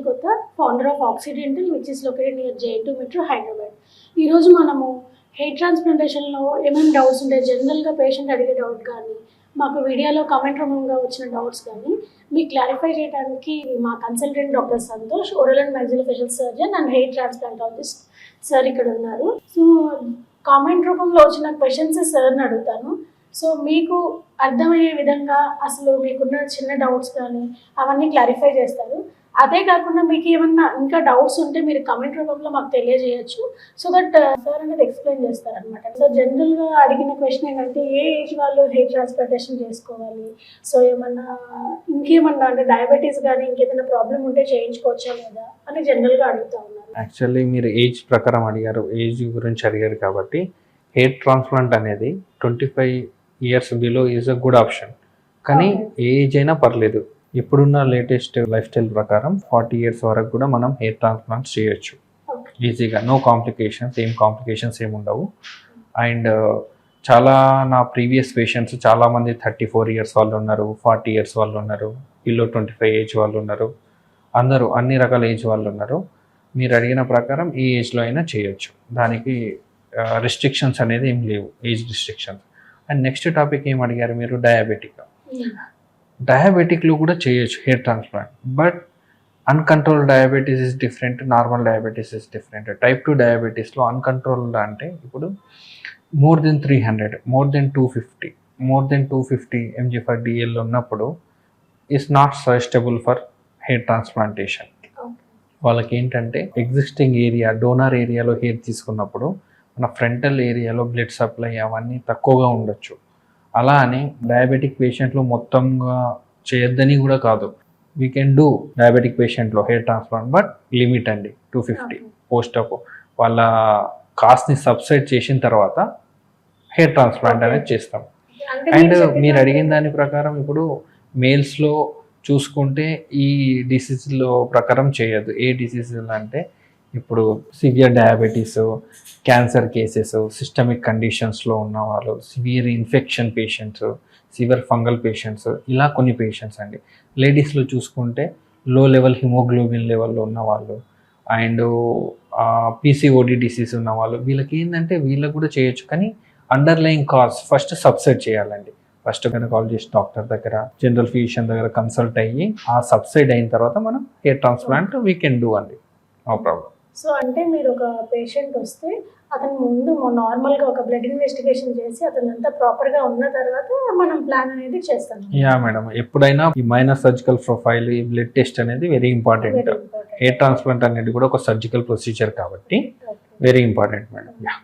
కొత్త, founder of accidental which is located near J2 metro Hyderabad. ఈరోజు మనము హెయిర్ ట్రాన్స్ప్లాంటేషన్లో ఏమేమి డౌట్స్ ఉంటాయి, జనరల్గా పేషెంట్ అడిగే డౌట్ కానీ మాకు వీడియోలో కామెంట్ రూమ్గా వచ్చిన డౌట్స్ కానీ మీకు క్లారిఫై చేయడానికి మా consultant doctor Santosh, oral and maxillofacial surgeon and hair transplantologist sir ఇక్కడ ఉన్నారు. సో కామెంట్ రూపంలో వచ్చిన క్వశ్చన్స్ సార్ని అడుగుతాను. సో మీకు అర్థమయ్యే విధంగా అసలు మీకున్న చిన్న డౌట్స్ కానీ అవన్నీ క్లారిఫై చేస్తారు. అదే కాకుండా మీకు ఏమన్నా ఇంకా డౌట్స్ ఉంటే మీరు కమెంట్ రూపంలో మాకు తెలియజేయచ్చు. సో దట్ సార్ అనేది ఎక్స్ప్లెయిన్ చేస్తారనమాట. సో జనరల్గా అడిగిన క్వశ్చన్ ఏంటంటే ఏ ఏజ్ వాళ్ళు హెయిర్ ట్రాన్స్ప్లాంటేషన్ చేసుకోవాలి, సో ఏమన్నా ఇంకేమన్నా అంటే డయాబెటీస్ కానీ ఇంకేదైనా ప్రాబ్లం ఉంటే చేయించుకోవచ్చా లేదా అని జనరల్గా అడుగుతూ ఉన్నారు. యాక్చువల్లీ మీరు ఏజ్ ప్రకారం అడిగారు, ఏజ్ గురించి అడిగారు కాబట్టి హెయిర్ ట్రాన్స్ప్లాంట్ అనేది 25 years below is a good option. కానీ ఏజ్ అయినా పర్లేదు. ఇప్పుడున్న లేటెస్ట్ లైఫ్ స్టైల్ ప్రకారం 40 years వరకు కూడా మనం హెయిర్ ట్రాన్స్ప్లాంట్స్ చేయొచ్చు ఈజీగా, నో కాంప్లికేషన్స్, ఏం ఉండవు. అండ్ చాలా నా ప్రీవియస్ పేషెంట్స్ చాలామంది 34 years వాళ్ళు ఉన్నారు, 40 years వాళ్ళు ఉన్నారు, బిలో 25 ఏజ్ వాళ్ళు ఉన్నారు, అందరూ అన్ని రకాల ఏజ్ వాళ్ళు ఉన్నారు. మీరు అడిగిన ప్రకారం ఏ ఏజ్లో అయినా చేయొచ్చు, దానికి రెస్ట్రిక్షన్స్ అనేది ఏం లేవు, age restrictions. And next topic ఏం అడిగారు మీరు, డయాబెటిక్లో కూడా చేయొచ్చు hair transplant. But uncontrolled diabetes is different, normal diabetes is different. Type 2 డయాబెటీస్లో అన్కంట్రోల్డ్ అంటే ఇప్పుడు more than 300, more than 250 mg/dl ఉన్నప్పుడు is not suggestible for hair transplantation. వాళ్ళకి ఏంటంటే ఎగ్జిస్టింగ్ ఏరియా, డోనర్ ఏరియాలో హెయిర్ తీసుకున్నప్పుడు మన ఫ్రంటల్ ఏరియాలో బ్లడ్ సప్లై అవన్నీ తక్కువగా ఉండొచ్చు. అలా అని డయాబెటిక్ పేషెంట్లు మొత్తంగా చేయొద్దని కూడా కాదు. వీ కెన్ డూ డయాబెటిక్ పేషెంట్లో హెయిర్ ట్రాన్స్ప్లాంట్, బట్ లిమిట్ అండి 250 పోస్ట్ అప్ వాళ్ళ కాస్ట్ని సబ్సైడ్ చేసిన తర్వాత హెయిర్ ట్రాన్స్ప్లాంట్ అనేది చేస్తాం. అండ్ మీరు అడిగిన దాని ప్రకారం ఇప్పుడు మేల్స్లో చూసుకుంటే ఈ డిసీజ్లో ప్రకారం చేయొద్దు. ఏ డిసీజులు అంటే ఇప్పుడు severe diabetes, cancer cases, systemic కండిషన్స్లో ఉన్నవాళ్ళు, severe infection patients, severe fungal patients, ఇలా కొన్ని పేషెంట్స్ అండి. లేడీస్లో చూసుకుంటే లో లెవెల్ హిమోగ్లోబిన్ లెవెల్లో ఉన్నవాళ్ళు అండ్ పీసీఓడి డిసీజ్ ఉన్నవాళ్ళు, వీళ్ళకి ఏంటంటే వీళ్ళకి కూడా చేయొచ్చు. కానీ అండర్లయింగ్ కాజ్ ఫస్ట్ సబ్సైడ్ చేయాలండి. ఫస్ట్ గైనకాలజిస్ట్ డాక్టర్ దగ్గర, జనరల్ ఫిజిషియన్ దగ్గర కన్సల్ట్ అయ్యి ఆ సబ్సైడ్ అయిన తర్వాత మనం hair transplant we can do అండి, నో ప్రాబ్లం. సో అంటే మీరు ఒక పేషెంట్ వస్తే అతను ముందు నార్మల్గా ఒక బ్లడ్ ఇన్వెస్టిగేషన్ చేసి అతను అంతా ప్రాపర్గా ఉన్న తర్వాత మనం ప్లాన్ అనేది చేస్తాం. యా మేడం, ఎప్పుడైనా ఈ మైనర్ సర్జికల్ ప్రొఫైల్, ఈ బ్లడ్ టెస్ట్ అనేది వెరీ ఇంపార్టెంట్. హెయిర్ ట్రాన్స్ప్లాంట్ అనేది కూడా ఒక సర్జికల్ ప్రొసీజర్ కాబట్టి వెరీ ఇంపార్టెంట్ మేడం. యా.